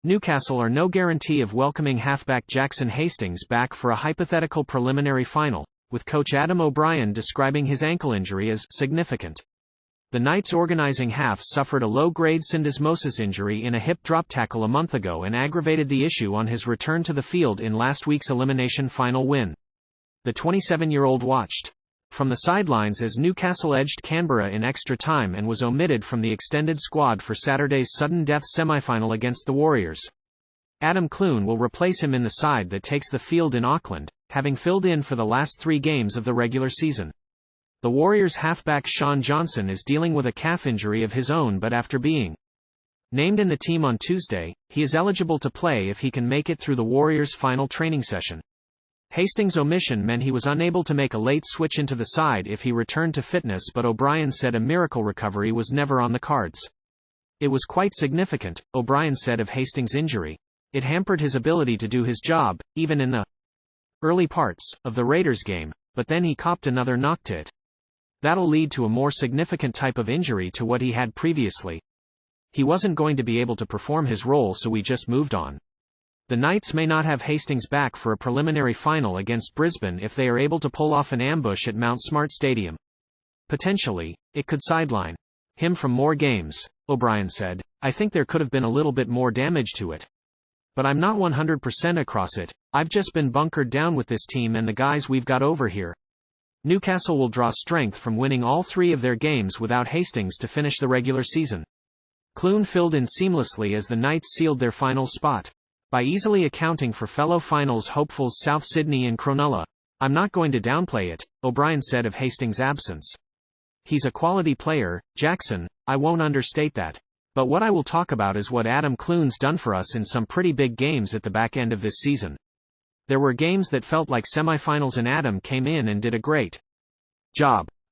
Newcastle are no guarantee of welcoming halfback Jackson Hastings back for a hypothetical preliminary final, with coach Adam O'Brien describing his ankle injury as significant. The Knights' organising half suffered a low-grade syndesmosis injury in a hip drop tackle a month ago and aggravated the issue on his return to the field in last week's elimination final win. The 27-year-old watched from the sidelines as Newcastle edged Canberra in extra time and was omitted from the extended squad for Saturday's sudden death semi-final against the Warriors. Adam Clune will replace him in the side that takes the field in Auckland, having filled in for the last 3 games of the regular season. The Warriors' halfback Shaun Johnson is dealing with a calf injury of his own, but after being named in the team on Tuesday, he is eligible to play if he can make it through the Warriors' final training session. Hastings' omission meant he was unable to make a late switch into the side if he returned to fitness, but O'Brien said a miracle recovery was never on the cards. It was quite significant, O'Brien said of Hastings' injury. It hampered his ability to do his job, even in the early parts of the Raiders game, but then he copped another knock to it. That'll lead to a more significant type of injury to what he had previously. He wasn't going to be able to perform his role, so we just moved on. The Knights may not have Hastings back for a preliminary final against Brisbane if they are able to pull off an ambush at Mount Smart Stadium. Potentially, it could sideline him from more games, O'Brien said. I think there could have been a little bit more damage to it. But I'm not 100% across it. I've just been bunkered down with this team and the guys we've got over here. Newcastle will draw strength from winning all 3 of their games without Hastings to finish the regular season. Clune filled in seamlessly as the Knights sealed their final spot by easily accounting for fellow finals hopefuls South Sydney and Cronulla. I'm not going to downplay it, O'Brien said of Hastings' absence. He's a quality player, Jackson, I won't understate that. But what I will talk about is what Adam Clune's done for us in some pretty big games at the back end of this season. There were games that felt like semi-finals and Adam came in and did a great job.